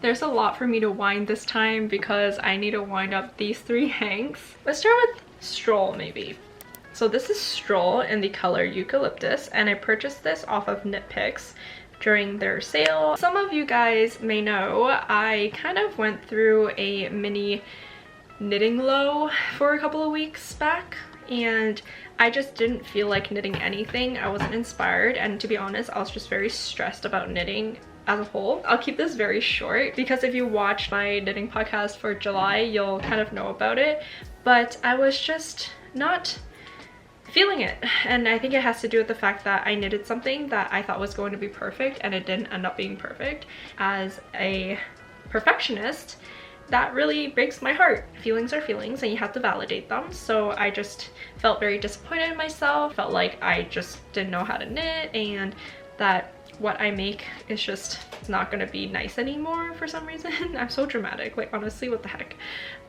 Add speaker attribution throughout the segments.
Speaker 1: There's a lot for me to wind this time because I need to wind up these 3 hanks. Let's start with Stroll maybe. So this is Stroll in the color Eucalyptus, and I purchased this off of Knitpicks during their sale. Some of you guys may know I kind of went through a mini knitting low for a couple of weeks back, and I just didn't feel like knitting anything. I wasn't inspired, and to be honest, I was just very stressed about knitting as a whole. I'll keep this very short because if you watch my knitting podcast for July, you'll kind of know about it, but I was just not feeling it, and I think it has to do with the fact that I knitted something that I thought was going to be perfect and it didn't end up being perfect. As a perfectionist, that really breaks my heart. Feelings are feelings and you have to validate them. So I just felt very disappointed in myself, felt like I just didn't know how to knit and that what I make is just not gonna be nice anymore for some reason. I'm so dramatic, like honestly, what the heck.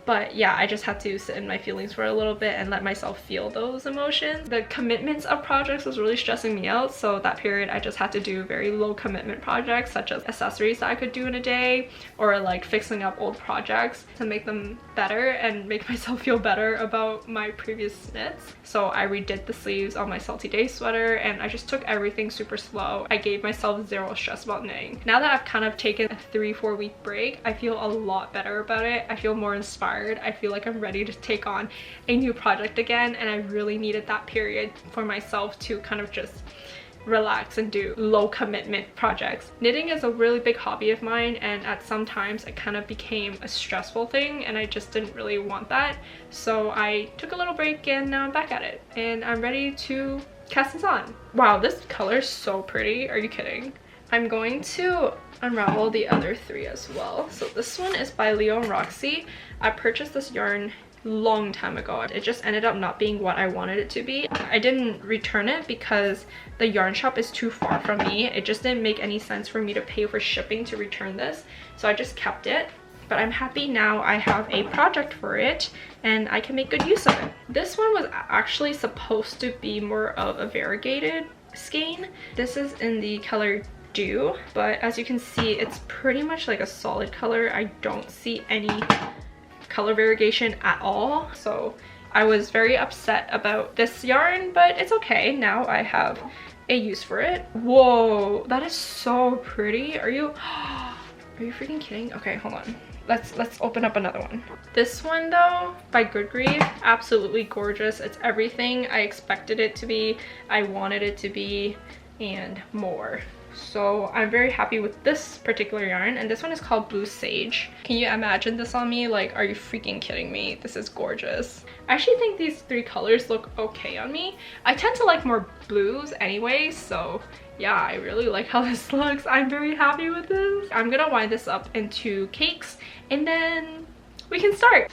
Speaker 1: But yeah, I just had to sit in my feelings for a little bit and let myself feel those emotions. The commitments of projects was really stressing me out, so that period I just had to do very low commitment projects such as accessories that I could do in a day, or like fixing up old projects to make them better and make myself feel better about my previous knits. So I redid the sleeves on my Salty Day sweater and I just took everything super slow. I gave myself zero stress about knitting. Now that I've kind of taken a 3-4 week break, I feel a lot better about it. I feel more inspired. I feel like I'm ready to take on a new project again, and I really needed that period for myself to kind of just relax and do low commitment projects. Knitting is a really big hobby of mine, and at some times it kind of became a stressful thing and I just didn't really want that. So I took a little break and now I'm back at it and I'm ready to cast this on. Wow, this color is so pretty. Are you kidding? I'm going to unravel the other 3 as well. So this one is by Leo and Roxy. I purchased this yarn long time ago. It just ended up not being what I wanted it to be. I didn't return it because the yarn shop is too far from me. It just didn't make any sense for me to pay for shipping to return this, so I just kept it. But I'm happy now I have a project for it and I can make good use of it. This one was actually supposed to be more of a variegated skein. This is in the color Dew, but as you can see, it's pretty much like a solid color. I don't see any color variegation at all, so I was very upset about this yarn, but it's okay. Now I have a use for it. Whoa, that is so pretty. Are you freaking kidding? Okay, hold on. Let's open up another one. This one though, by Good Grief, absolutely gorgeous. It's everything I expected it to be, I wanted it to be, and more. So I'm very happy with this particular yarn, and this one is called Blue Sage. Can you imagine this on me? Like, are you freaking kidding me? This is gorgeous. I actually think these 3 colors look okay on me. I tend to like more blues anyway, so yeah, I really like how this looks. I'm very happy with this. I'm gonna wind this up into cakes and then we can start.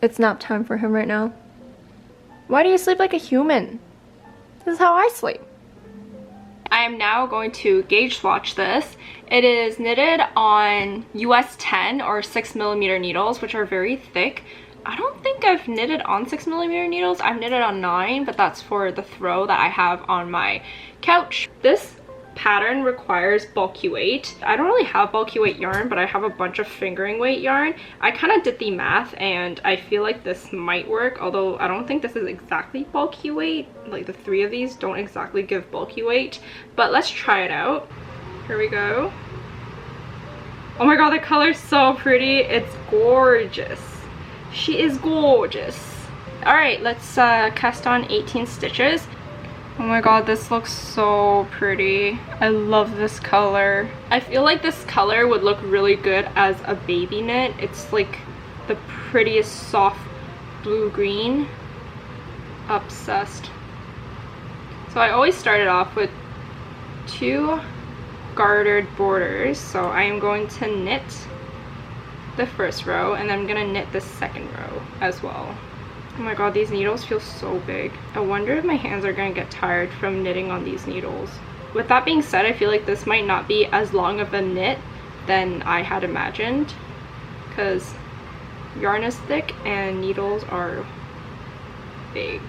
Speaker 2: It's nap time for him right now. Why do you sleep like a human? This is how I sleep.
Speaker 1: I am now going to gauge swatch this. It is knitted on US 10 or 6mm needles, which are very thick. I don't think I've knitted on 6mm needles. I've knitted on 9, but that's for the throw that I have on my couch. This pattern requires bulky weight. I don't really have bulky weight yarn, but I have a bunch of fingering weight yarn. I kind of did the math and I feel like this might work, although I don't think this is exactly bulky weight. Like the 3 of these don't exactly give bulky weight, but let's try it out. Here we go. Oh my god, the color's so pretty. It's gorgeous. She is gorgeous. All right, let's cast on 18 stitches. Oh my god, this looks so pretty. I love this color. I feel like this color would look really good as a baby knit. It's like the prettiest soft blue-green. Obsessed. So I always started off with 2 gartered borders. So I am going to knit the first row and then I'm gonna knit the second row as well. Oh my god, these needles feel so big. I wonder if my hands are gonna get tired from knitting on these needles. With that being said, I feel like this might not be as long of a knit than I had imagined, because yarn is thick and needles are big.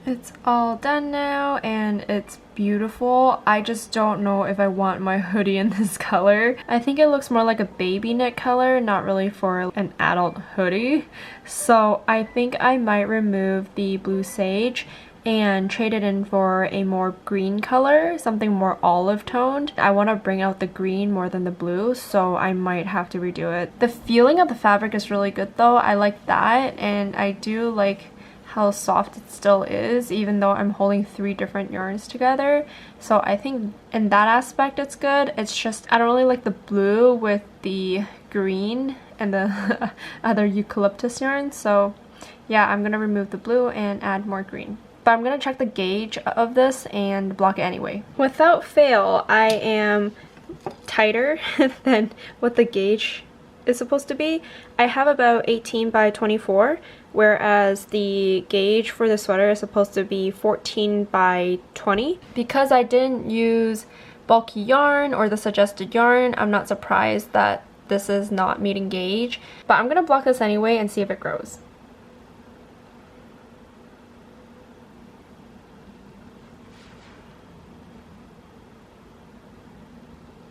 Speaker 2: It's all done now and it's beautiful. I just don't know if I want my hoodie in this color. I think it looks more like a baby knit color, not really for an adult hoodie. So I think I might remove the blue sage and trade it in for a more green color, something more olive toned. I want to bring out the green more than the blue, so I might have to redo it. The feeling of the fabric is really good though. I like that, and I do like how soft it still is, even though I'm holding 3 different yarns together. So I think in that aspect it's good. It's just I don't really like the blue with the green and the other eucalyptus yarn. So yeah, I'm gonna remove the blue and add more green. But I'm gonna check the gauge of this and block it anyway. Without fail, I am tighter than what the gauge is supposed to be. I have about 18 by 24, whereas the gauge for the sweater is supposed to be 14 by 20. Because I didn't use bulky yarn or the suggested yarn, I'm not surprised that this is not meeting gauge. But I'm gonna block this anyway and see if it grows.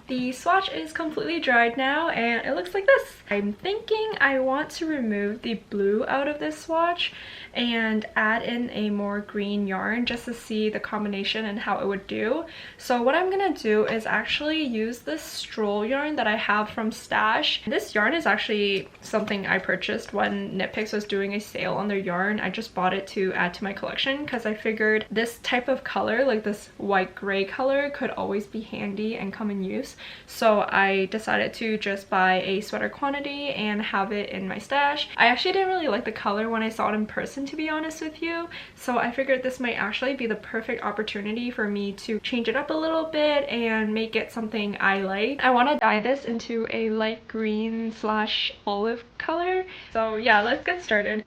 Speaker 2: The swatch is completely dried now and it looks like this. I'm thinking I want to remove the blue out of this swatch and add in a more green yarn just to see the combination and how it would do. So what I'm gonna do is actually use this Stroll yarn that I have from Stash. This yarn is actually something I purchased when Knitpicks was doing a sale on their yarn. I just bought it to add to my collection because I figured this type of color, like this white gray color, could always be handy and come in use. So I decided to just buy a sweater quantity and have it in my stash. I actually didn't really like the color when I saw it in person, to be honest with you, so I figured this might actually be the perfect opportunity for me to change it up a little bit and make it something I like. I want to dye this into a light green slash olive color. So yeah, let's get started.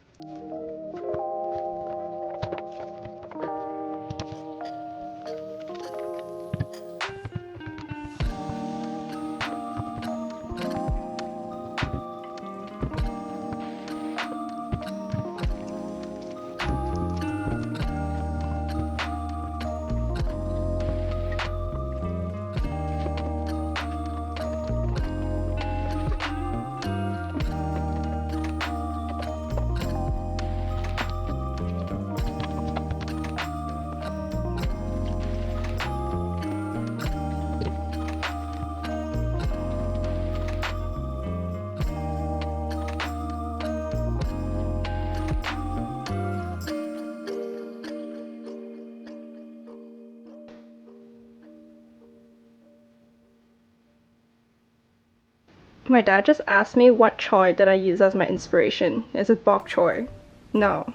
Speaker 2: My dad just asked me what choy did I use as my inspiration. Is it bok choy? No.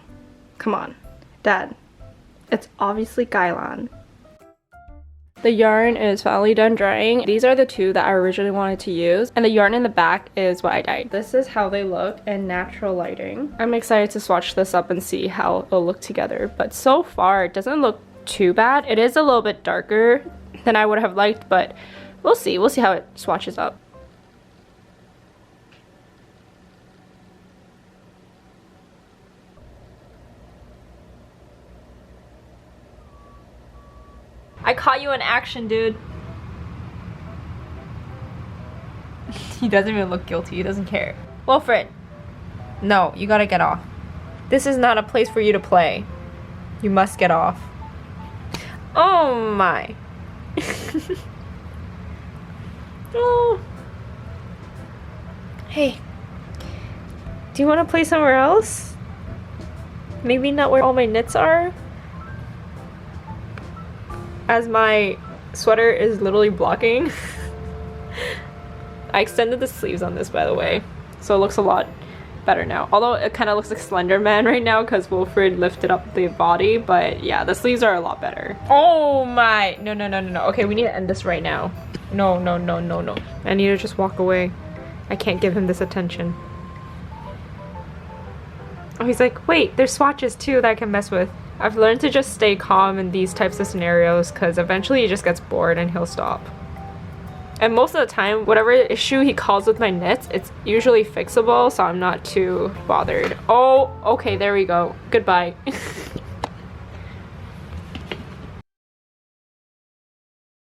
Speaker 2: Come on. Dad. It's obviously Gailan. The yarn is finally done drying. These are the 2 that I originally wanted to use, and the yarn in the back is what I dyed. This is how they look in natural lighting. I'm excited to swatch this up and see how it'll look together, but so far it doesn't look too bad. It is a little bit darker than I would have liked, but we'll see. We'll see how it swatches up. I caught you in action, dude. He doesn't even look guilty. He doesn't care. Wilfred. No, you gotta get off. This is not a place for you to play. You must get off. Oh my. Oh. Hey. Do you want to play somewhere else? Maybe not where all my knits are? As my sweater is literally blocking. I extended the sleeves on this, by the way, so it looks a lot better now. Although it kind of looks like Slender Man right now because Wilfred lifted up the body, but yeah, the sleeves are a lot better. Oh my! No, no, no, no, no. Okay, we need to end this right now. No, no, no, no, no. I need to just walk away. I can't give him this attention. Oh, he's like, wait, there's swatches too that I can mess with. I've learned to just stay calm in these types of scenarios because eventually he just gets bored and he'll stop. And most of the time, whatever issue he calls with my knits, it's usually fixable, so I'm not too bothered. Oh, okay, there we go. Goodbye.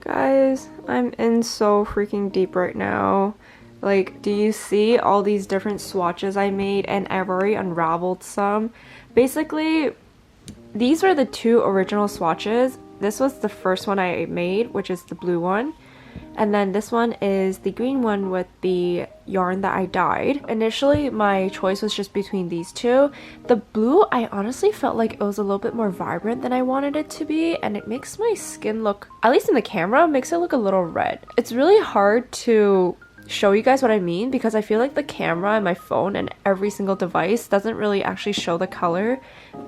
Speaker 2: Guys, I'm in so freaking deep right now. Like, do you see all these different swatches I made? And I've already unraveled some. Basically, these were the two original swatches. This was the first one I made, which is the blue one. And then this one is the green one with the yarn that I dyed. Initially, my choice was just between these two. The blue, I honestly felt like it was a little bit more vibrant than I wanted it to be, and it makes my skin look, at least in the camera, makes it look a little red. It's really hard to show you guys what I mean because I feel like the camera and my phone and every single device doesn't really actually show the color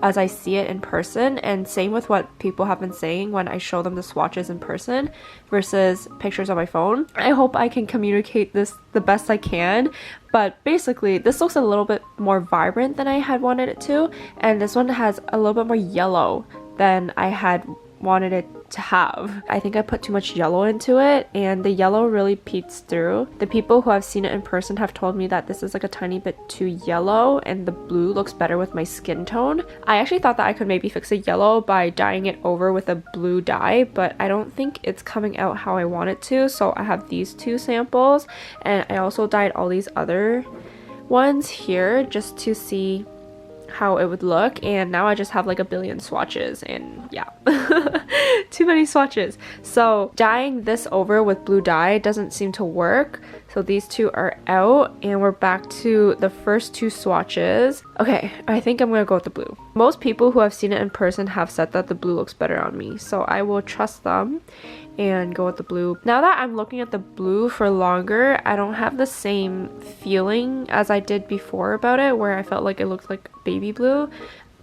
Speaker 2: as I see it in person, and same with what people have been saying when I show them the swatches in person versus pictures on my phone. I hope I can communicate this the best I can, but basically this looks a little bit more vibrant than I had wanted it to, and this one has a little bit more yellow than I had wanted it to have. I think I put too much yellow into it and the yellow really peeks through. The people who have seen it in person have told me that this is like a tiny bit too yellow and the blue looks better with my skin tone. I actually thought that I could maybe fix the yellow by dyeing it over with a blue dye, but I don't think it's coming out how I want it to, so I have these two samples and I also dyed all these other ones here just to see how it would look, and now I just have like a billion swatches and yeah. Too many swatches. So dyeing this over with blue dye doesn't seem to work, so these two are out and we're back to the first two swatches. Okay, I think I'm gonna go with the blue. Most people who have seen it in person have said that the blue looks better on me, so I will trust them and go with the blue. Now that I'm looking at the blue for longer, I don't have the same feeling as I did before about it, where I felt like it looked like baby blue.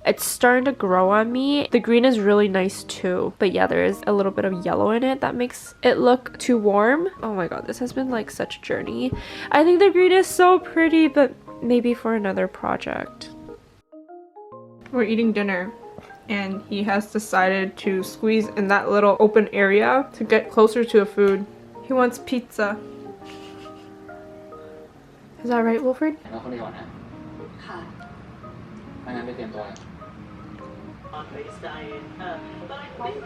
Speaker 2: It's starting to grow on me. The green is really nice too, but yeah, there is a little bit of yellow in it that makes it look too warm. Oh my god, this has been like such a journey. I think the green is so pretty, but maybe for another project. We're eating dinner and he has decided to squeeze in that little open area to get closer to the food. He wants pizza. Is that right, Wilfred?
Speaker 3: Plant-based diet, but I think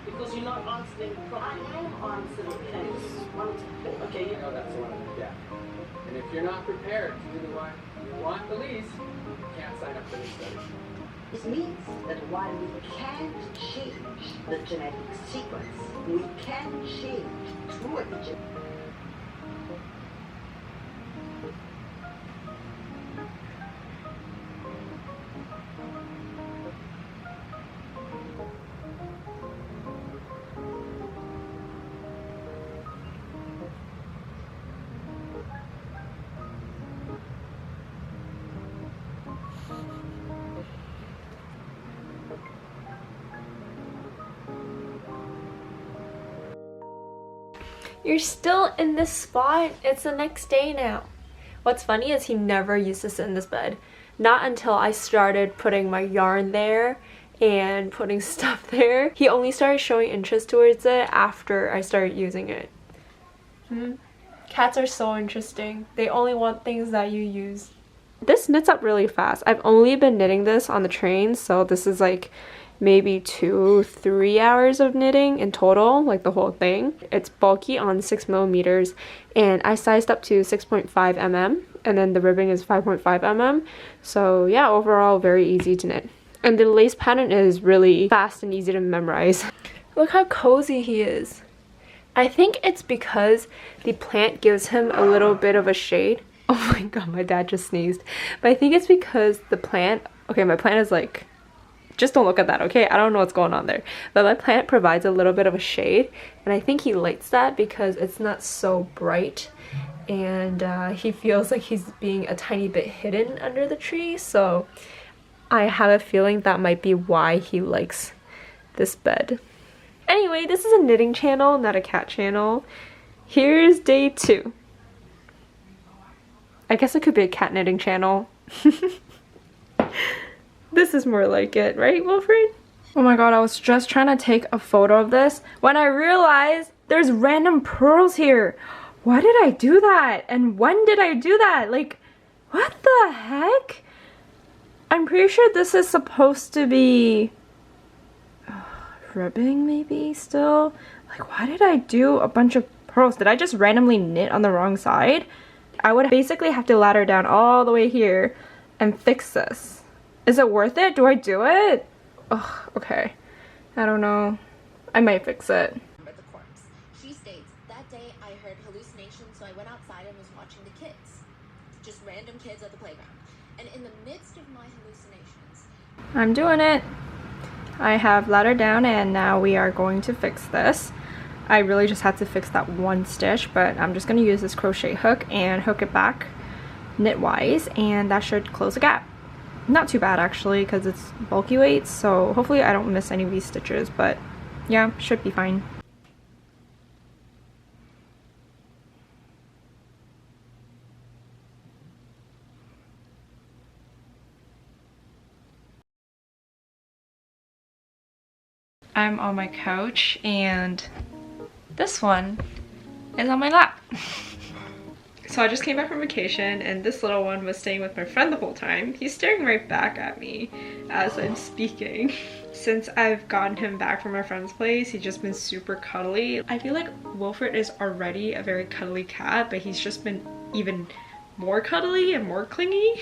Speaker 3: because you're not answering, I am answering things. Okay, you know that's the one. Yeah. And if you're not prepared to do the one you want the least, you can't sign up for this study. This means that while we can't change the genetic sequence, we can change through epigenetic.
Speaker 2: You're still in this spot? It's the next day now. What's funny is he never used to sit in this bed. Not until I started putting my yarn there and putting stuff there. He only started showing interest towards it after I started using it. Cats are so interesting. They only want things that you use. This knits up really fast. I've only been knitting this on the train, so this is like maybe 2-3 hours of knitting in total, like the whole thing. It's bulky on 6mm and I sized up to 6.5 mm and then the ribbing is 5.5 mm. So yeah, overall very easy to knit. And the lace pattern is really fast and easy to memorize. Look how cozy he is. I think it's because the plant gives him a little bit of a shade. Oh my god, my dad just sneezed. But I think it's because the plant, okay, my plant is like, just don't look at that, okay? I don't know what's going on there. But my plant provides a little bit of a shade, and I think he likes that because it's not so bright, and he feels like he's being a tiny bit hidden under the tree. So I have a feeling that might be why he likes this bed. Anyway, this is a knitting channel, not a cat channel. Here's day 2. I guess it could be a cat knitting channel. This is more like it, right, Wilfred? Oh my god, I was just trying to take a photo of this when I realized there's random pearls here. Why did I do that? And when did I do that? Like, what the heck? I'm pretty sure this is supposed to be ribbing, maybe, still? Like, why did I do a bunch of pearls? Did I just randomly knit on the wrong side? I would basically have to ladder down all the way here and fix this. Is it worth it? Do I do it? Ugh, okay. I don't know. I might fix it.
Speaker 4: The corpse. She states, that day I heard hallucinations, so I went outside and was watching the kids. Just random kids at the playground. And in the midst of my hallucinations...
Speaker 2: I'm doing it. I have laddered down and now we are going to fix this. I really just had to fix that one stitch, but I'm just going to use this crochet hook and hook it back knit-wise, and that should close the gap. Not too bad actually, because it's bulky weights, so hopefully I don't miss any of these stitches, but yeah, should be fine. I'm on my couch and this one is on my lap. So I just came back from vacation and this little one was staying with my friend the whole time. He's staring right back at me as I'm speaking. Since I've gotten him back from my friend's place, he's just been super cuddly. I feel like Wilfred is already a very cuddly cat, but he's just been even more cuddly and more clingy.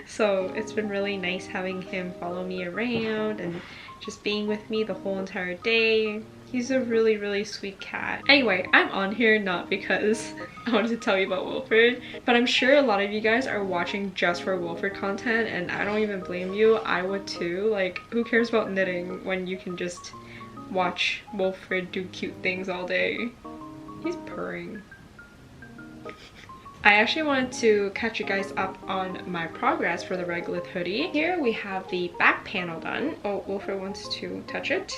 Speaker 2: So it's been really nice having him follow me around and just being with me the whole entire day. He's a really, really sweet cat. Anyway, I'm on here not because I wanted to tell you about Wilfred, but I'm sure a lot of you guys are watching just for Wilfred content, and I don't even blame you. I would too. Like, who cares about knitting when you can just watch Wilfred do cute things all day? He's purring. I actually wanted to catch you guys up on my progress for the Regolith hoodie. Here we have the back panel done. Oh, Wilfred wants to touch it.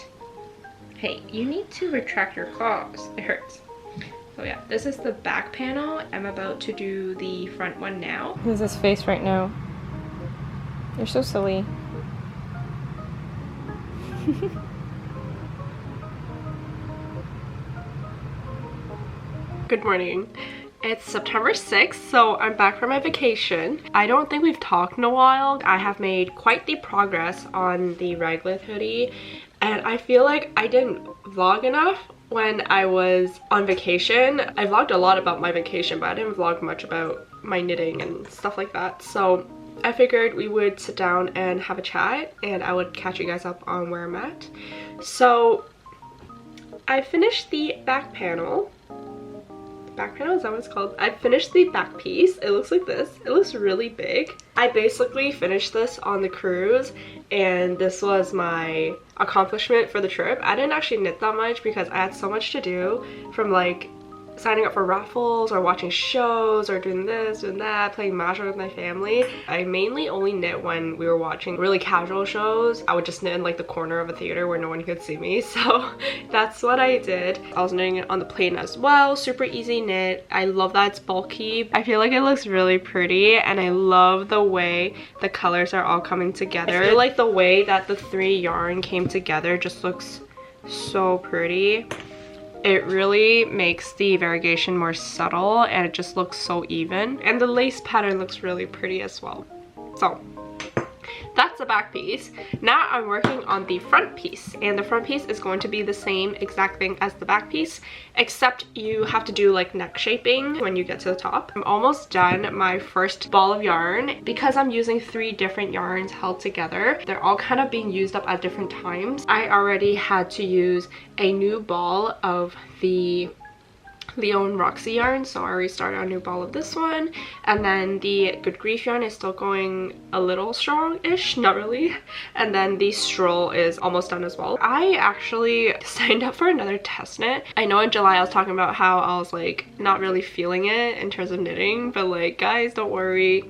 Speaker 2: Hey, you need to retract your claws. It hurts. So yeah, this is the back panel. I'm about to do the front one now. This is his face right now. You're so silly. Good morning. It's September 6th, so I'm back from my vacation. I don't think we've talked in a while. I have made quite the progress on the Regolith hoodie, and I feel like I didn't vlog enough when I was on vacation. I vlogged a lot about my vacation, but I didn't vlog much about my knitting and stuff like that. So I figured we would sit down and have a chat, and I would catch you guys up on where I'm at. So I finished the back panel. Back panel, is that what it's called? I finished the back piece. It looks like this. It looks really big. I basically finished this on the cruise, and this was my accomplishment for the trip. I didn't actually knit that much because I had so much to do, from like signing up for raffles or watching shows or doing this, doing that, playing Mahjong with my family. I mainly only knit when we were watching really casual shows. I would just knit in like the corner of a theater where no one could see me, so that's what I did. I was knitting it on the plane as well. Super easy knit. I love that it's bulky. I feel like it looks really pretty, and I love the way the colors are all coming together. I feel like the way that the 3 yarn came together just looks so pretty. It really makes the variegation more subtle, and it just looks so even. And the lace pattern looks really pretty as well. So that's
Speaker 1: the back piece. Now I'm working on the front piece, and the front piece is going to be the same exact thing as the back piece, except you have to do like neck shaping when you get to the top. I'm almost done my first ball of yarn. Because I'm using 3 different yarns held together, they're all kind of being used up at different times. I already had to use a new ball of the Leon Roxy yarn, so I already started a new ball of this one, and then the Good Grief yarn is still going a little strong-ish, not really, and then the Stroll is almost done as well. I actually signed up for another test knit. I know in July I was talking about how I was like not really feeling it in terms of knitting, but like guys, don't worry,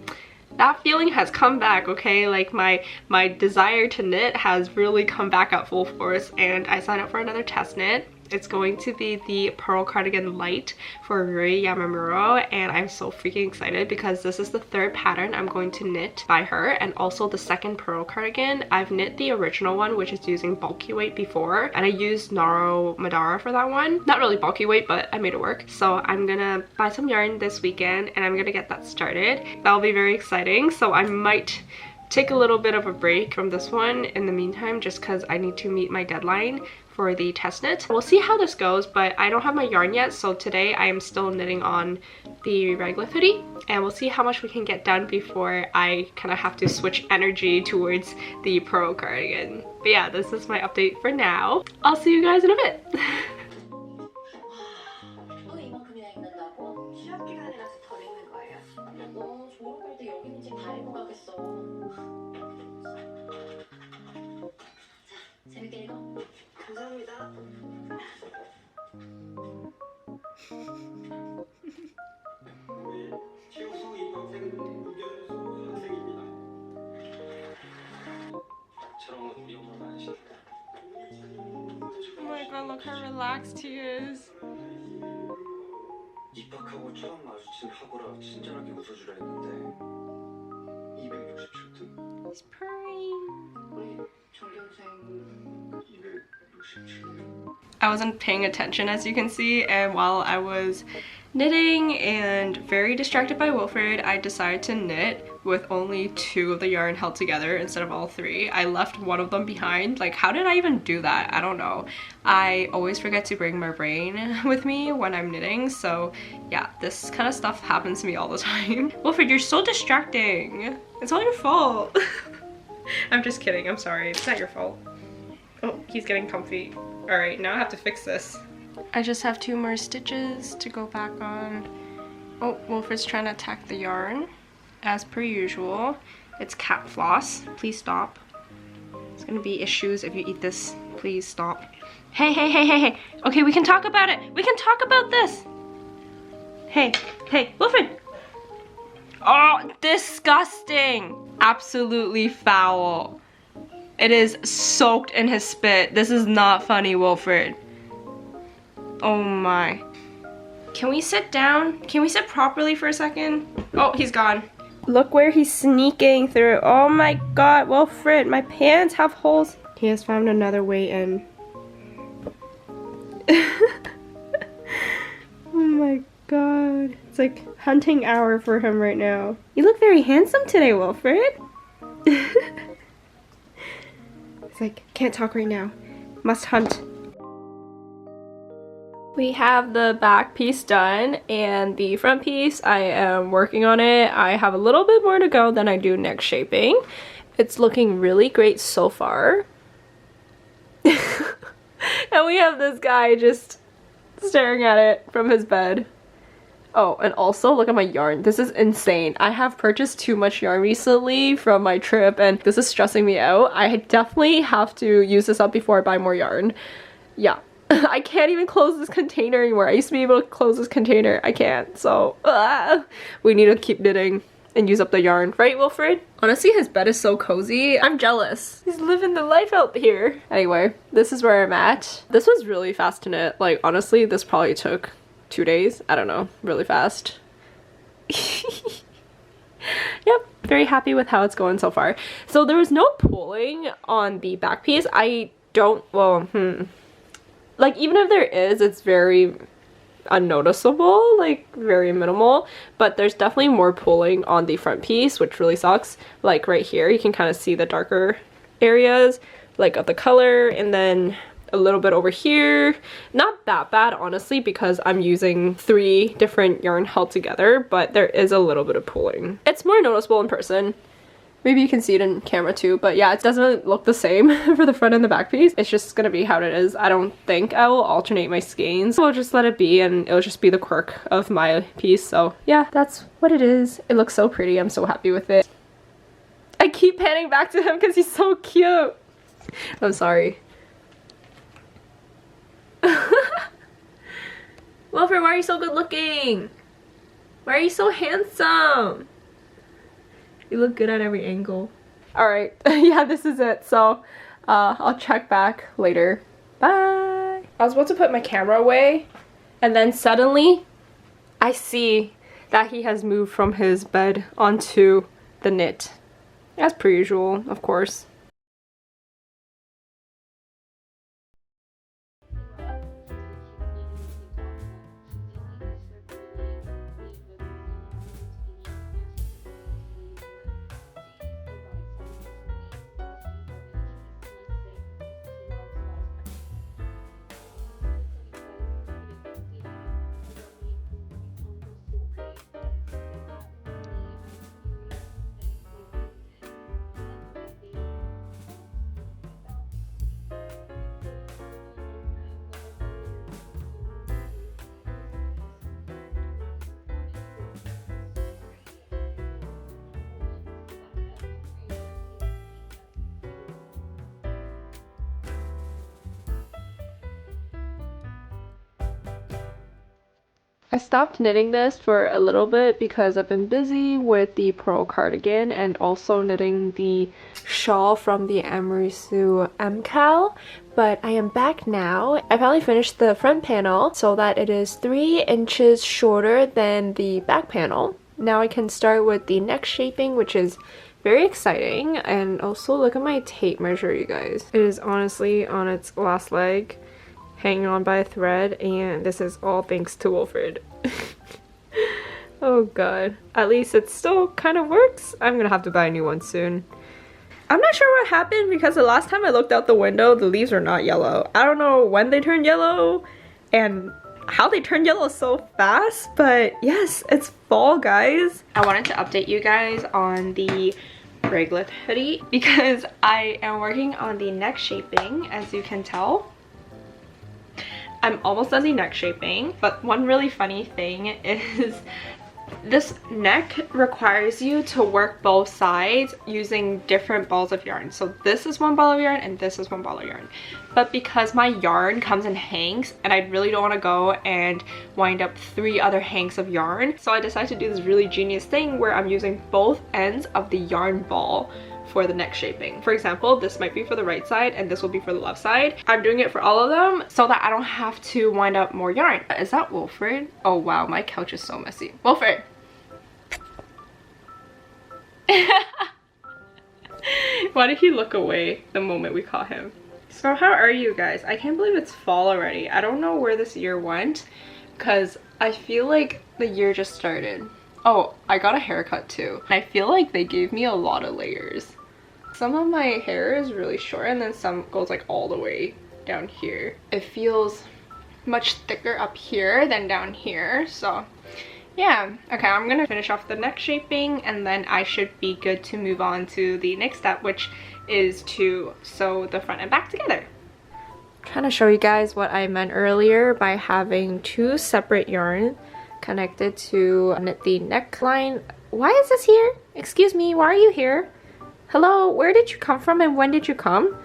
Speaker 1: that feeling has come back, okay? Like my desire to knit has really come back at full force, and I signed up for another test knit. It's going to be the Pearl Cardigan Light for Rui Yamamuro, and I'm so freaking excited because this is the 3rd pattern I'm going to knit by her, and also the 2nd Pearl Cardigan. I've knit the original one, which is using bulky weight before, and I used Naro Madara for that one. Not really bulky weight, but I made it work. So I'm gonna buy some yarn this weekend, and I'm gonna get that started. That'll be very exciting, so I might take a little bit of a break from this one in the meantime, just because I need to meet my deadline for the test knit. We'll see how this goes, but I don't have my yarn yet, so today I am still knitting on the Regolith Hoodie, and we'll see how much we can get done before I kind of have to switch energy towards the Pearl Cardigan. But yeah, this is my update for now. I'll see you guys in a bit. Oh my god, look how relaxed he is.
Speaker 5: 입학하고 처음 마주친 학우라 친절하게 웃어주려 했는데 267등.
Speaker 1: He's purring.
Speaker 5: 우리 전교생 267등.
Speaker 1: I wasn't paying attention, as you can see, and while I was knitting and very distracted by Wilfred, I decided to knit with only 2 of the yarn held together instead of all 3. I left one of them behind. Like, how did I even do that? I don't know. I always forget to bring my brain with me when I'm knitting, so yeah, this kind of stuff happens to me all the time. Wilfred, you're so distracting. It's all your fault. I'm just kidding, I'm sorry. It's not your fault. Oh, he's getting comfy. Alright, now I have to fix this. I just have 2 more stitches to go back on. Oh, Wilfred's trying to attack the yarn. As per usual. It's cat floss. Please stop. There's gonna be issues if you eat this. Please stop. Hey, hey, hey, hey, hey. Okay, we can talk about it. We can talk about this. Hey, hey, Wilfred. Oh, disgusting. Absolutely foul. It is soaked in his spit. This is not funny, Wilfred. Oh my. Can we sit down? Can we sit properly for a second? Oh, he's gone. Look where he's sneaking through. Oh my god, Wilfred, my pants have holes. He has found another way in. Oh my god. It's like hunting hour for him right now. You look very handsome today, Wilfred. It's like, can't talk right now. Must hunt. We have the back piece done, and the front piece, I am working on it. I have a little bit more to go than I do neck shaping. It's looking really great so far. And we have this guy just staring at it from his bed. Oh, and also look at my yarn. This is insane. I have purchased too much yarn recently from my trip, and this is stressing me out. I definitely have to use this up before I buy more yarn. Yeah. I can't even close this container anymore. I used to be able to close this container. I can't, so we need to keep knitting and use up the yarn. Right, Wilfred? Honestly, his bed is so cozy. I'm jealous. He's living the life out here. Anyway, this is where I'm at. This was really fast to knit. Like, honestly, this probably took 2 days. I don't know. Really fast. Yep. Very happy with how it's going so far. So there was no pulling on the back piece. I don't, well, like, even if there is, it's very unnoticeable, like very minimal, but there's definitely more pulling on the front piece, which really sucks. Like right here, you can kind of see the darker areas like of the color, and then a little bit over here. Not that bad, honestly, because I'm using 3 different yarn held together, but there is a little bit of pulling. It's more noticeable in person. Maybe you can see it in camera too, but yeah, it doesn't look the same for the front and the back piece. It's just gonna be how it is. I don't think I will alternate my skeins. I'll just let it be, and it'll just be the quirk of my piece. So yeah, that's what it is. It looks so pretty. I'm so happy with it. I keep panning back to him because he's so cute. I'm sorry. Wilfred, why are you so good looking? Why are you so handsome? You look good at every angle. Alright, yeah, this is it. So, I'll check back later. Bye! I was about to put my camera away, and then suddenly, I see that he has moved from his bed onto the knit. As per usual, of course. I stopped knitting this for a little bit because I've been busy with the pearl cardigan and also knitting the shawl from the Amirisu MCAL, but I am back now. I finally finished the front panel so that it is 3 inches shorter than the back panel. Now I can start with the neck shaping, which is very exciting, and also look at my tape measure, you guys. It is honestly on its last leg, hanging on by a thread, and this is all thanks to Wilfred. Oh god. At least it still kind of works. I'm gonna have to buy a new one soon. I'm not sure what happened because the last time I looked out the window, the leaves were not yellow. I don't know when they turned yellow and how they turned yellow so fast, but yes, it's fall, guys. I wanted to update you guys on the Regolith hoodie because I am working on the neck shaping, as you can tell. I'm almost done the neck shaping, but one really funny thing is this neck requires you to work both sides using different balls of yarn. So this is one ball of yarn and this is one ball of yarn. But because my yarn comes in hanks and I really don't want to go and wind up 3 other hanks of yarn, so I decided to do this really genius thing where I'm using both ends of the yarn ball for the neck shaping. For example, this might be for the right side and this will be for the left side. I'm doing it for all of them so that I don't have to wind up more yarn. Is that Wilfred? Oh wow, my couch is so messy. Wilfred! Why did he look away the moment we caught him? So how are you guys? I can't believe it's fall already. I don't know where this year went because I feel like the year just started. Oh, I got a haircut too. I feel like they gave me a lot of layers. Some of my hair is really short and then some goes like all the way down here. It feels much thicker up here than down here, so yeah. Okay, I'm gonna finish off the neck shaping and then I should be good to move on to the next step, which is to sew the front and back together. Trying to show you guys what I meant earlier by having 2 separate yarn connected to knit the neckline. Why is this here? Excuse me, why are you here? Hello, where did you come from and when did you come?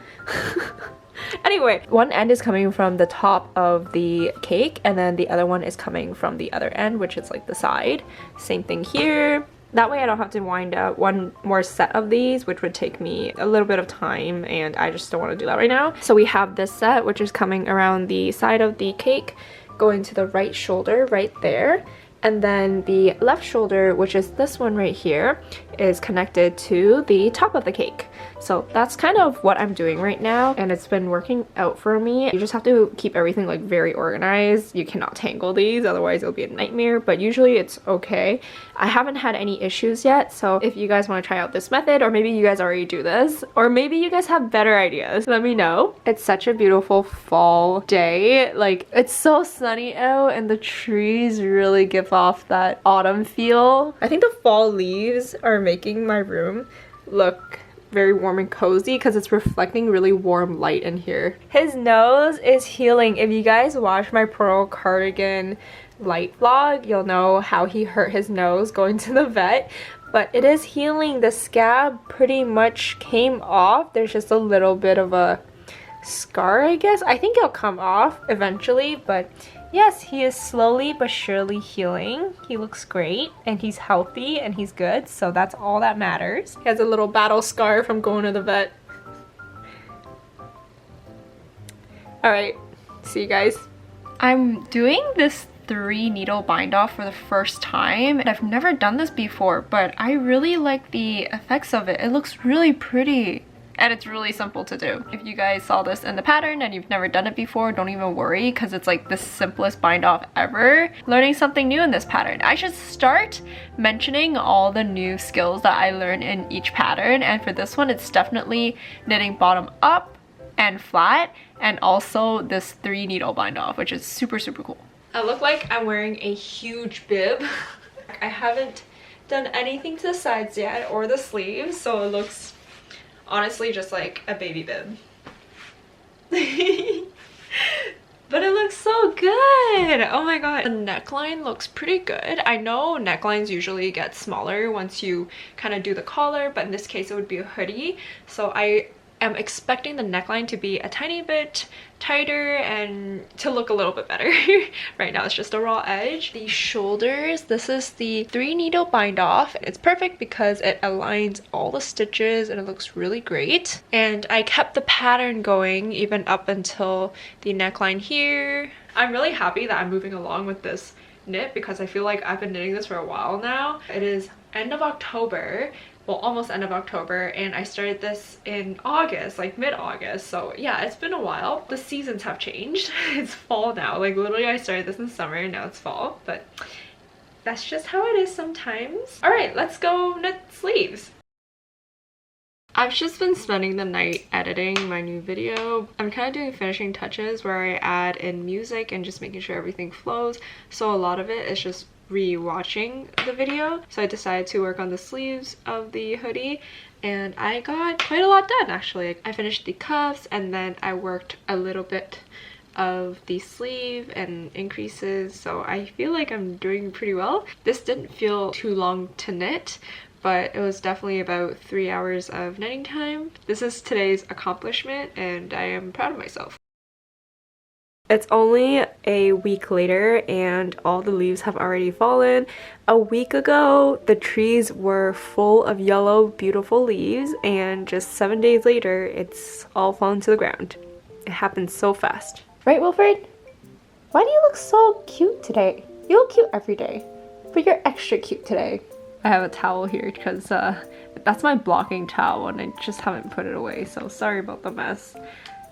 Speaker 1: Anyway, one end is coming from the top of the cake and then the other one is coming from the other end, which is like the side. Same thing here. That way I don't have to wind up one more set of these, which would take me a little bit of time and I just don't want to do that right now. So we have this set, which is coming around the side of the cake, going to the right shoulder right there.
Speaker 2: And then the left shoulder, which is this one right here, is connected to the top of the cake. So that's kind of what I'm doing right now, and it's been working out for me. You just have to keep everything like very organized. You cannot tangle these, otherwise it'll be a nightmare, but usually it's okay. I haven't had any issues yet, so if you guys want to try out this method, or maybe you guys already do this, or maybe you guys have better ideas, let me know. It's such a beautiful fall day. Like, it's so sunny out and the trees really give off that autumn feel. I think the fall leaves are making my room look very warm and cozy because it's reflecting really warm light in here. His nose is healing. If you guys watch my Pearl cardigan light vlog, you'll know how he hurt his nose going to the vet, but it is healing. The scab pretty much came off. There's just a little bit of a scar, I guess. I think it'll come off eventually, but yes, he is slowly but surely healing. He looks great and he's healthy and he's good, so that's all that matters. He has a little battle scar from going to the vet. Alright, see you guys. I'm doing this 3-needle bind off for the first time. I've never done this before, but I really like the effects of it. It looks really pretty. And it's really simple to do. If you guys saw this in the pattern and you've never done it before, don't even worry, because it's like the simplest bind off ever. Learning something new in this pattern. I should start mentioning all the new skills that I learned in each pattern, and for this one it's definitely knitting bottom up and flat, and also this 3-needle bind off, which is super cool. I look like I'm wearing a huge bib. I haven't done anything to the sides yet or the sleeves, so it looks honestly just like a baby bib. But it looks so good! Oh my god. The neckline looks pretty good. I know necklines usually get smaller once you kind of do the collar, but in this case it would be a hoodie. So I am expecting the neckline to be a tiny bit tighter and to look a little bit better. Right now it's just a raw edge. The shoulders, this is the 3-needle bind off. It's perfect because it aligns all the stitches and it looks really great. And I kept the pattern going even up until the neckline here. I'm really happy that I'm moving along with this knit because I feel like I've been knitting this for a while now. It is end of October. Well, almost end of October, and I started this in August, like mid-August, so yeah, it's been a while. The seasons have changed. It's fall now. Like, literally I started this in summer and now it's fall, but that's just how it is sometimes. All right, let's go knit sleeves. I've just been spending the night editing my new video. I'm kind of doing finishing touches where I add in music and just making sure everything flows, so a lot of it is just re-watching the video. So I decided to work on the sleeves of the hoodie and I got quite a lot done actually. I finished the cuffs and then I worked a little bit of the sleeve and increases, so I feel like I'm doing pretty well. This didn't feel too long to knit, but it was definitely about 3 hours of knitting time. This is today's accomplishment and I am proud of myself. It's only a week later and all the leaves have already fallen. A week ago, the trees were full of yellow, beautiful leaves, and just 7 days later, it's all fallen to the ground. It happened so fast. Right, Wilfred? Why do you look so cute today? You look cute every day, but you're extra cute today. I have a towel here because that's my blocking towel and I just haven't put it away, so sorry about the mess.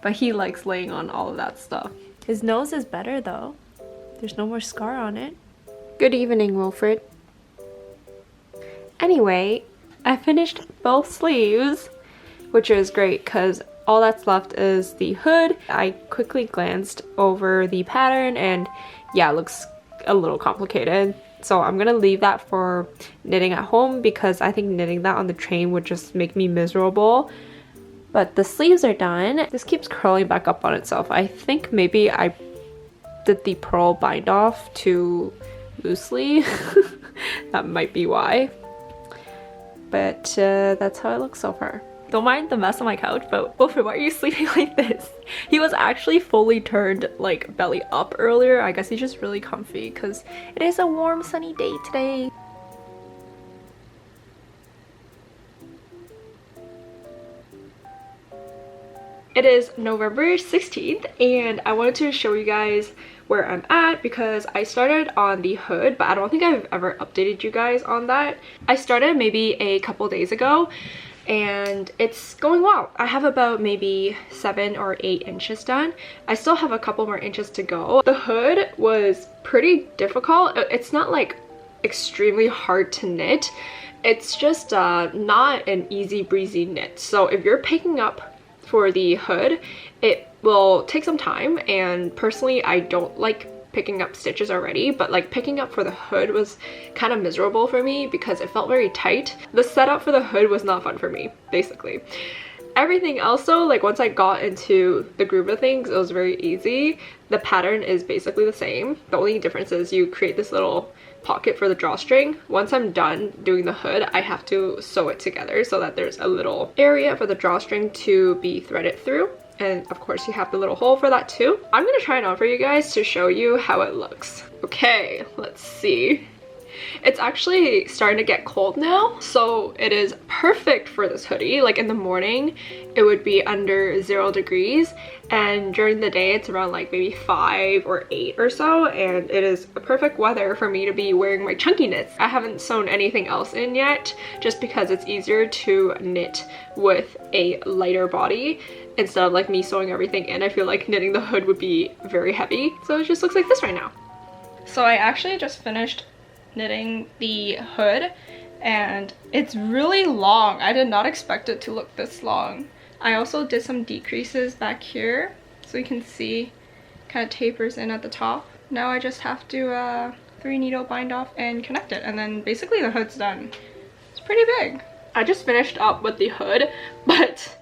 Speaker 2: But he likes laying on all of that stuff. His nose is better though. There's no more scar on it. Good evening, Wilfred. Anyway, I finished both sleeves, which is great because all that's left is the hood. I quickly glanced over the pattern and yeah, it looks a little complicated. So I'm gonna leave that for knitting at home because I think knitting that on the train would just make me miserable. But the sleeves are done. This keeps curling back up on itself. I think maybe I did the pearl bind off too loosely. That might be why. But that's how it looks so far. Don't mind the mess on my couch, but Wilfred, why are you sleeping like this? He was actually fully turned like belly up earlier. I guess he's just really comfy because it is a warm sunny day today. It is November 16th and I wanted to show you guys
Speaker 1: where I'm at because I started on the hood, but I don't think I've ever updated you guys on that. I started maybe a couple days ago and it's going well. I have about maybe 7 or 8 inches done. I still have a couple more inches to go. The hood was pretty difficult. It's not like extremely hard to knit. It's just not an easy breezy knit. So if you're picking up for the hood, it will take some time, and personally I don't like picking up stitches already, but like picking up for the hood was kind of miserable for me because it felt very tight. The setup for the hood was not fun for me, basically. Everything else though, like once I got into the groove of things, it was very easy. The pattern is basically the same. The only difference is you create this little pocket for the drawstring. Once I'm done doing the hood, I have to sew it together so that there's a little area for the drawstring to be threaded through. And of course you have the little hole for that too. I'm gonna try it on for you guys to show you how it looks. Okay, let's see. It's actually starting to get cold now, so it is perfect for this hoodie. Like in the morning, it would be under 0 degrees, and during the day, it's around like maybe 5 or 8 or so, and it is a perfect weather for me to be wearing my chunky knits. I haven't sewn anything else in yet, just because it's easier to knit with a lighter body instead of like me sewing everything in. I feel like knitting the hood would be very heavy, so it just looks like this right now. So I actually just finished knitting the hood and it's really long. I did not expect it to look this long. I also did some decreases back here so you can see kind of tapers in at the top. Now I just have to 3 needle bind off and connect it, and then basically the hood's done. It's pretty big. I just finished up with the hood, but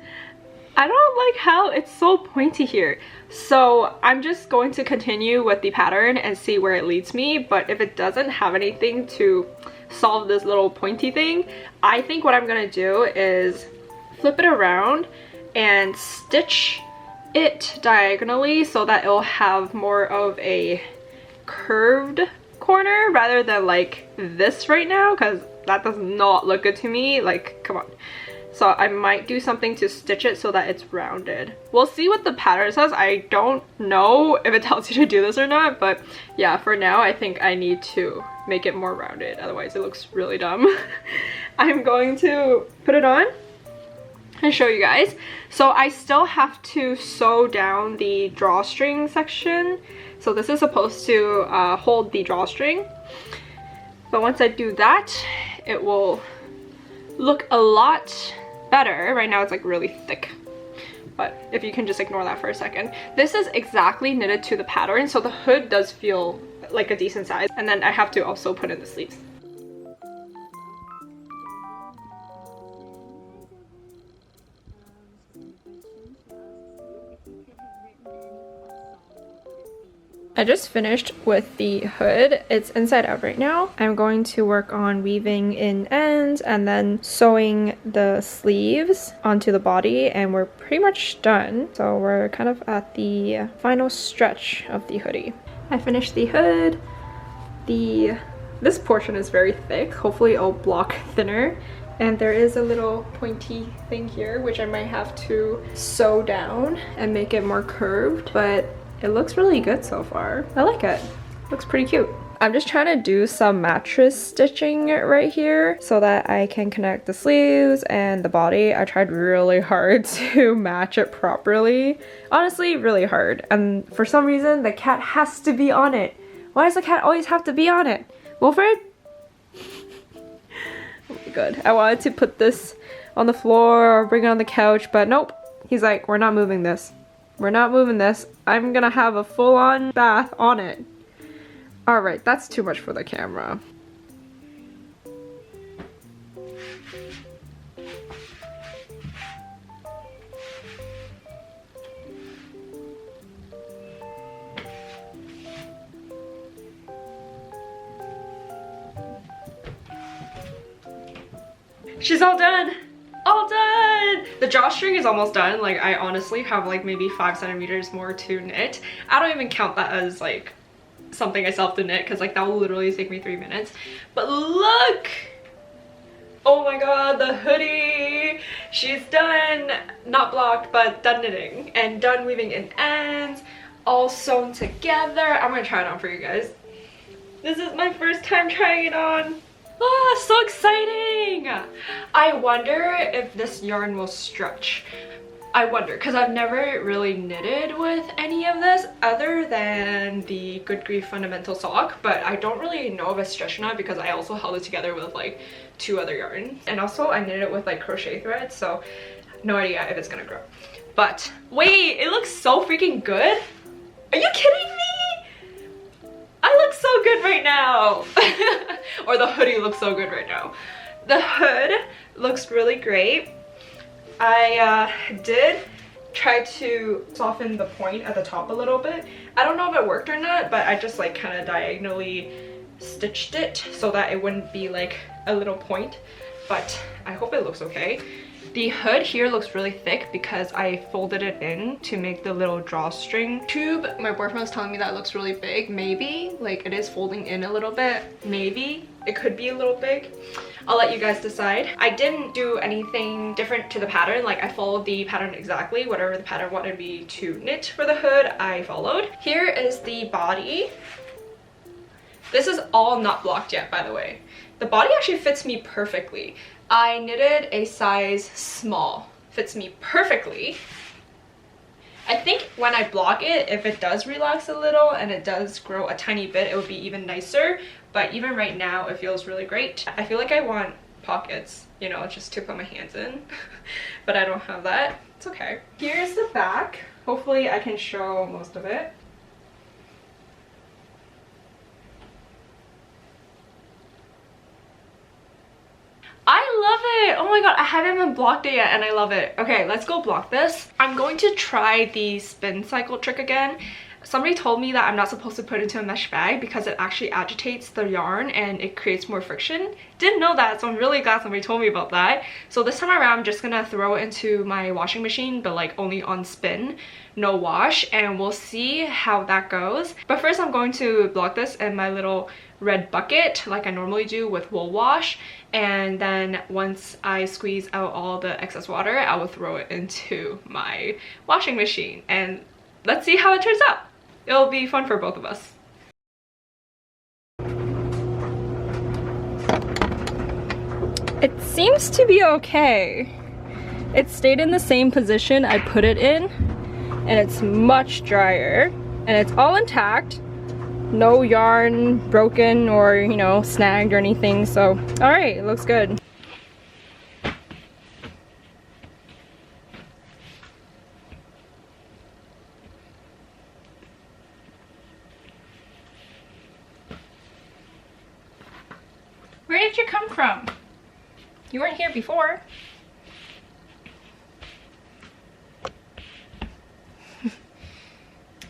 Speaker 1: I don't like how it's so pointy here. So I'm just going to continue with the pattern and see where it leads me, but if it doesn't have anything to solve this little pointy thing, I think what I'm gonna do is flip it around and stitch it diagonally so that it'll have more of a curved corner rather than like this right now, because that does not look good to me. Like, come on. So I might do something to stitch it so that it's rounded. We'll see what the pattern says. I don't know if it tells you to do this or not, but yeah, for now I think I need to make it more rounded, otherwise it looks really dumb. I'm going to put it on and show you guys. So I still have to sew down the drawstring section. So this is supposed to hold the drawstring. But once I do that, it will look a lot better. Right now it's like really thick, but if you can just ignore that for a second. This is exactly knitted to the pattern, so the hood does feel like a decent size. And then I have to also put in the sleeves. I just finished with the hood. It's inside out right now. I'm going to work on weaving in ends and then sewing the sleeves onto the body, and we're pretty much done. So we're kind of at the final stretch of the hoodie. I finished the hood. This portion is very thick. Hopefully it'll block thinner. And there is a little pointy thing here, which I might have to sew down and make it more curved, but it looks really good so far. I like it. Looks pretty cute. I'm just trying to do some mattress stitching right here so that I can connect the sleeves and the body. I tried really hard to match it properly. Honestly, really hard. And for some reason, the cat has to be on it. Why does the cat always have to be on it? Wilfred? Oh my god. I wanted to put this on the floor or bring it on the couch, but nope. He's like, we're not moving this. We're not moving this. I'm gonna have a full-on bath on it. Alright, that's too much for the camera. She's all done! All done! The drawstring is almost done. Like, I honestly have like maybe 5 centimeters more to knit. I don't even count that as like something I still have to knit, because like that will literally take me 3 minutes. But look! Oh my god, the hoodie! She's done, not blocked, but done knitting and done weaving in ends. all sewn together. I'm gonna try it on for you guys. This is my first time trying it on. Ah, so exciting! I wonder if this yarn will stretch. I wonder, because I've never really knitted with any of this other than the Good Grief Fundamental sock, but I don't really know if it's stretched or not because I also held it together with like 2 other yarns. And also I knitted it with like crochet thread, so no idea if it's gonna grow. But wait, it looks so freaking good. Are you kidding me? I look so good right now. Or the hoodie looks so good right now. The hood looks really great. I did try to soften the point at the top a little bit. I don't know if it worked or not, but I just like kind of diagonally stitched it so that it wouldn't be like a little point, but I hope it looks okay. The hood here looks really thick because I folded it in to make the little drawstring tube. My boyfriend was telling me that it looks really big. Maybe, like it is folding in a little bit. Maybe it could be a little big. I'll let you guys decide. I didn't do anything different to the pattern. Like I followed the pattern exactly. Whatever the pattern wanted me to knit for the hood, I followed. Here is the body. This is all not blocked yet, by the way. The body actually fits me perfectly. I knitted a size small. Fits me perfectly. I think when I block it, if it does relax a little and it does grow a tiny bit, it would be even nicer. But even right now, it feels really great. I feel like I want pockets, you know, just to put my hands in. But I don't have that. It's okay. Here's the back. Hopefully I can show most of it. I love it! Oh my god, I haven't even blocked it yet and I love it. Okay, let's go block this. I'm going to try the spin cycle trick again. Somebody told me that I'm not supposed to put it into a mesh bag because it actually agitates the yarn and it creates more friction. Didn't know that, so I'm really glad somebody told me about that. So this time around, I'm just gonna throw it into my washing machine, but like only on spin, no wash, and we'll see how that goes. But first I'm going to block this in my little red bucket like I normally do with wool wash, and then once I squeeze out all the excess water, I will throw it into my washing machine and let's see how it turns out. It'll be fun for both of us. It seems to be okay. It stayed in the same position I put it in, and it's much drier, and it's all intact. No yarn broken or, you know, snagged or anything, so all right, it looks good. Where did you come from? You weren't here before.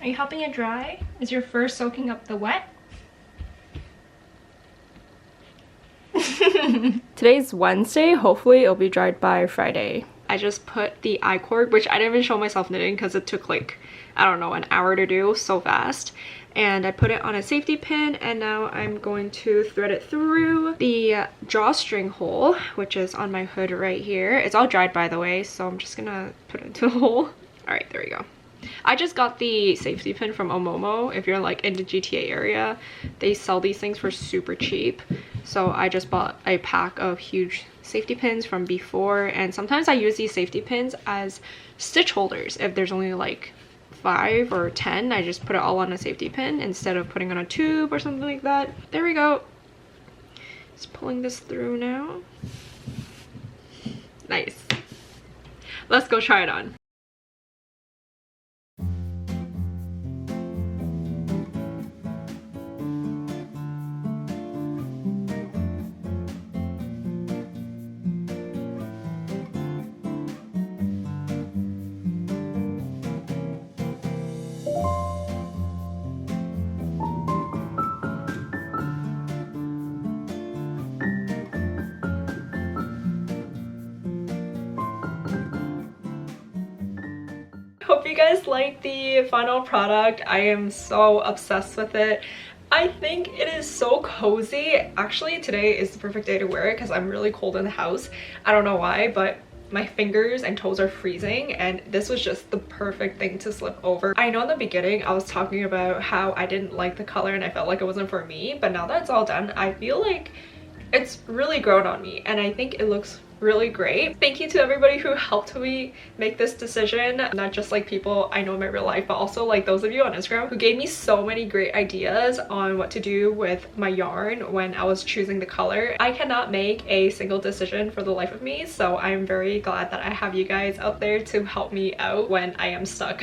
Speaker 1: Are you helping it dry? Is your fur soaking up the wet? Today's Wednesday. Hopefully it'll be dried by Friday. I just put the I-cord, which I didn't even show myself knitting because it took like, I don't know, an hour to do, so fast. And I put it on a safety pin, and now I'm going to thread it through the drawstring hole, which is on my hood right here. It's all dried, by the way, so I'm just gonna put it into a hole. All right, there we go. I just got the safety pin from Omomo. If you're like in the GTA area, they sell these things for super cheap. So I just bought a pack of huge safety pins from before, and sometimes I use these safety pins as stitch holders. If there's only like 5 or 10, I just put it all on a safety pin instead of putting on a tube or something like that. There we go. Just pulling this through now. Nice. Let's go try it on. Hope you guys like the final product. I am so obsessed with it. I think it is so cozy. Actually, today is the perfect day to wear it because I'm really cold in the house. I don't know why, but my fingers and toes are freezing, and this was just the perfect thing to slip over. I know in the beginning I was talking about how I didn't like the color and I felt like it wasn't for me, but now that it's all done, I feel like it's really grown on me and I think it looks really great. Thank you to everybody who helped me make this decision, not just like people I know in my real life, but also like those of you on Instagram who gave me so many great ideas on what to do with my yarn when I was choosing the color. I cannot make a single decision for the life of me, so I'm very glad that I have you guys out there to help me out when I am stuck.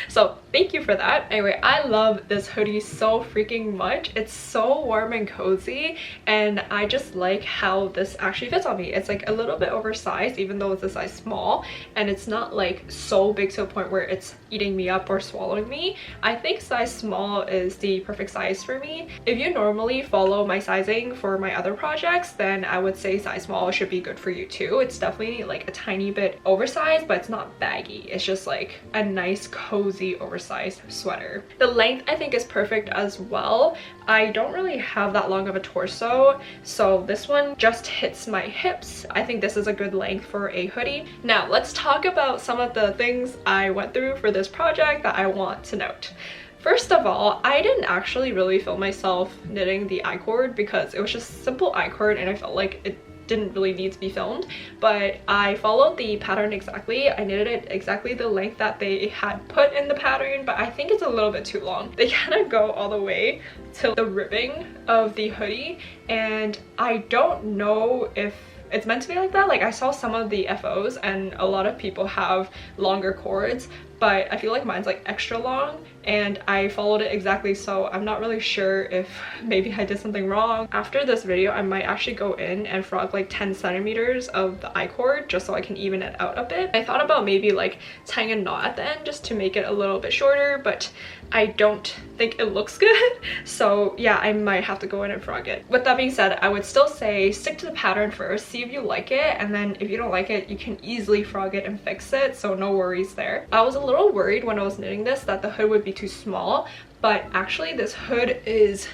Speaker 1: So thank you for that. Anyway, I love this hoodie so freaking much. It's so warm and cozy, and I just like how this actually fits on me. It's like a little bit oversized even though it's a size small, and it's not like so big to a point where it's eating me up or swallowing me. I think size small is the perfect size for me. If you normally follow my sizing for my other projects, then I would say size small should be good for you too. It's definitely like a tiny bit oversized, but it's not baggy. It's just like a nice cozy oversized sweater. The length I think is perfect as well. I don't really have that long of a torso, so this one just hits my hips. I think this is a good length for a hoodie. Now let's talk about some of the things I went through for this project that I want to note. First of all, I didn't actually really film myself knitting the I-cord because it was just simple I-cord and I felt like it didn't really need to be filmed, but I followed the pattern exactly. I knitted it exactly the length that they had put in the pattern, but I think it's a little bit too long. They kind of go all the way to the ribbing of the hoodie, and I don't know if it's meant to be like that. Like, I saw some of the FOs and a lot of people have longer cords, but I feel like mine's like extra long and I followed it exactly, so I'm not really sure if maybe I did something wrong. After this video, I might actually go in and frog like 10 centimeters of the I-cord just so I can even it out a bit. I thought about maybe like tying a knot at the end just to make it a little bit shorter, but I don't think it looks good. So yeah, I might have to go in and frog it. With that being said, I would still say stick to the pattern first, see if you like it, and then if you don't like it, you can easily frog it and fix it, so no worries there. I was a little worried when I was knitting this that the hood would be too small, but actually this hood is,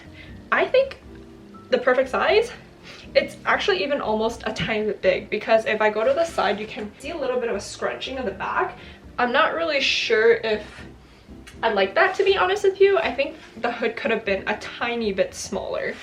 Speaker 1: I think, the perfect size. It's actually even almost a tiny bit big, because if I go to the side, you can see a little bit of a scrunching on the back. I'm not really sure if I like that, to be honest with you. I think the hood could have been a tiny bit smaller.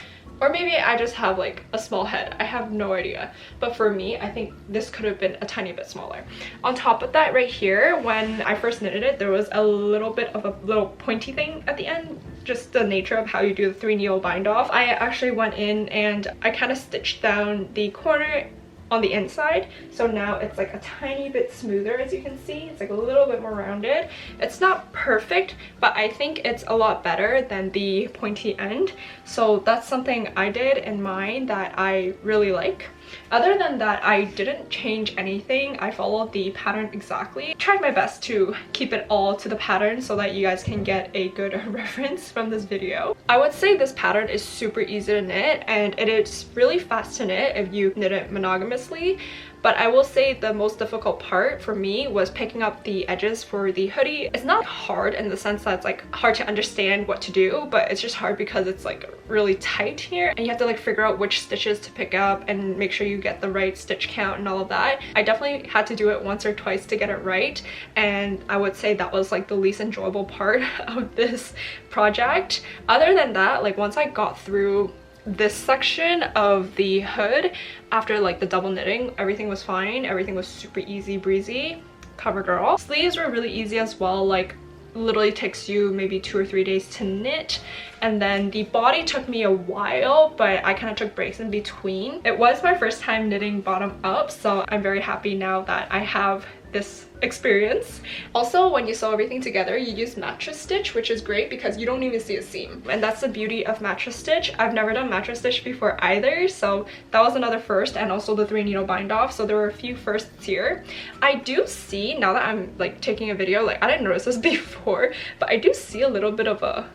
Speaker 1: Or maybe I just have like a small head. I have no idea. But for me, I think this could have been a tiny bit smaller. On top of that, right here, when I first knitted it, there was a little bit of a little pointy thing at the end. Just the nature of how you do the 3 needle bind off. I actually went in and I kind of stitched down the corner on the inside, so now it's like a tiny bit smoother. As you can see, it's like a little bit more rounded. It's not perfect, but I think it's a lot better than the pointy end, so that's something I did in mine that I really like. Other than that, I didn't change anything. I followed the pattern exactly. Tried my best to keep it all to the pattern so that you guys can get a good reference from this video. I would say this pattern is super easy to knit, and it is really fast to knit if you knit it monogamously. But I will say the most difficult part for me was picking up the edges for the hoodie. It's not hard in the sense that it's like hard to understand what to do, but it's just hard because it's like really tight here and you have to like figure out which stitches to pick up and make sure you get the right stitch count and all of that. I definitely had to do it once or twice to get it right, and I would say that was like the least enjoyable part of this project. Other than that, like once I got through this section of the hood, after like the double knitting, everything was fine. Everything was super easy breezy. Cover girl. Sleeves were really easy as well. Like literally takes you maybe 2 or 3 days to knit, and then the body took me a while, but I kind of took breaks in between. It was my first time knitting bottom up, so I'm very happy now that I have this experience. Also, when you sew everything together, you use mattress stitch, which is great because you don't even see a seam, and that's the beauty of mattress stitch. I've never done mattress stitch before either, so that was another first, and also the 3 needle bind off, so there were a few firsts here. I do see, now that I'm like taking a video, like I didn't notice this before, but I do see a little bit of a,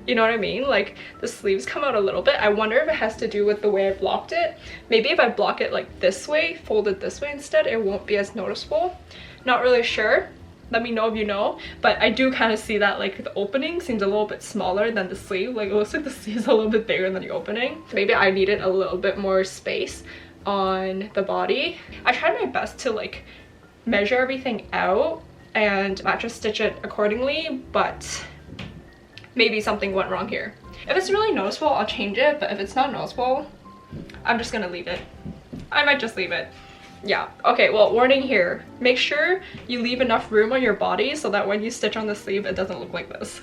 Speaker 1: you know what I mean? Like the sleeves come out a little bit. I wonder if it has to do with the way I blocked it. Maybe if I block it like this way, folded this way instead, it won't be as noticeable. Not really sure. Let me know if you know. But I do kind of see that like the opening seems a little bit smaller than the sleeve. Like it looks like the sleeve is a little bit bigger than the opening. Maybe I needed a little bit more space. on the body. I tried my best to like measure everything out and not just stitch it accordingly, but maybe something went wrong here. If it's really noticeable, I'll change it, but if it's not noticeable, I'm just gonna leave it. I might just leave it. Yeah, okay, well, warning here. Make sure you leave enough room on your body so that when you stitch on the sleeve, it doesn't look like this.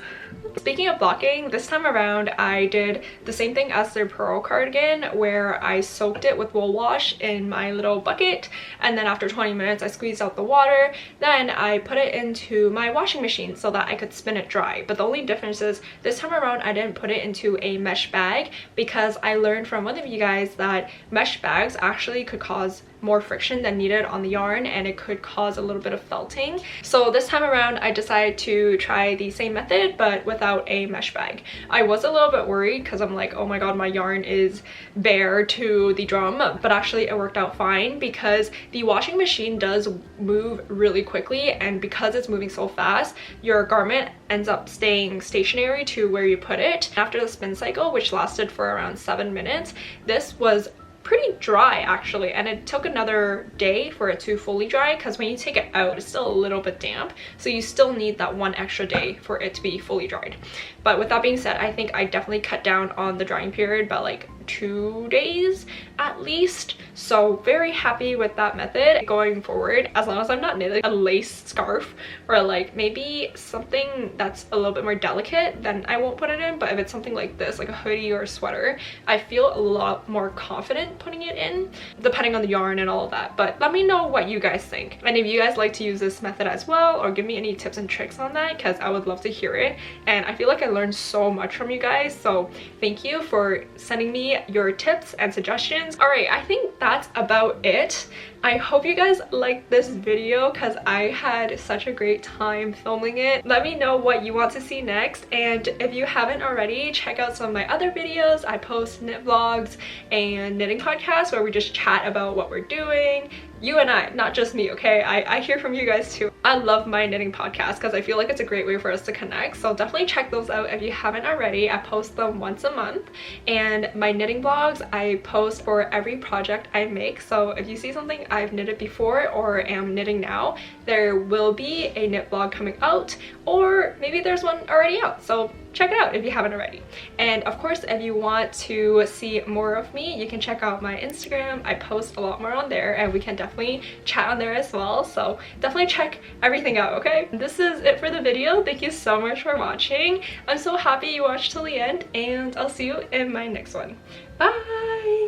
Speaker 1: Speaking of blocking, this time around I did the same thing as the pearl cardigan, where I soaked it with wool wash in my little bucket, and then after 20 minutes I squeezed out the water. Then I put it into my washing machine so that I could spin it dry. But the only difference is this time around I didn't put it into a mesh bag, because I learned from one of you guys that mesh bags actually could cause more friction than needed on the yarn, and it could cause a little bit of felting. So this time around I decided to try the same method but without a mesh bag. I was a little bit worried because I'm like, oh my god, my yarn is bare to the drum, but actually it worked out fine because the washing machine does move really quickly, and because it's moving so fast, your garment ends up staying stationary to where you put it. After the spin cycle, which lasted for around 7 minutes, this was pretty dry actually, and it took another day for it to fully dry because when you take it out it's still a little bit damp, so you still need that one extra day for it to be fully dried. But with that being said, I think I definitely cut down on the drying period by like 2 days at least, so very happy with that method going forward. As long as I'm not knitting a lace scarf or like maybe something that's a little bit more delicate, then I won't put it in. But if it's something like this, like a hoodie or a sweater, I feel a lot more confident putting it in, depending on the yarn and all of that. But let me know what you guys think, and if you guys like to use this method as well, or give me any tips and tricks on that, because I would love to hear it. And I feel like I learned so much from you guys, so thank you for sending me your tips and suggestions. All right, I think that's about it. I hope you guys liked this video because I had such a great time filming it. Let me know what you want to see next, and if you haven't already, check out some of my other videos. I post knit vlogs and knitting podcasts where we just chat about what we're doing. You and I, not just me, okay? I hear from you guys too. I love my knitting podcast because I feel like it's a great way for us to connect, so definitely check those out if you haven't already. I post them once a month, and my knitting vlogs I post for every project I make. So if you see something I've knitted before or am knitting now, there will be a knit vlog coming out, or maybe there's one already out, so check it out if you haven't already. And of course, if you want to see more of me, you can check out my Instagram. I post a lot more on there, and we can definitely chat on there as well, so definitely check everything out, okay? This is it for the video. Thank you so much for watching. I'm so happy you watched till the end, and I'll see you in my next one. Bye!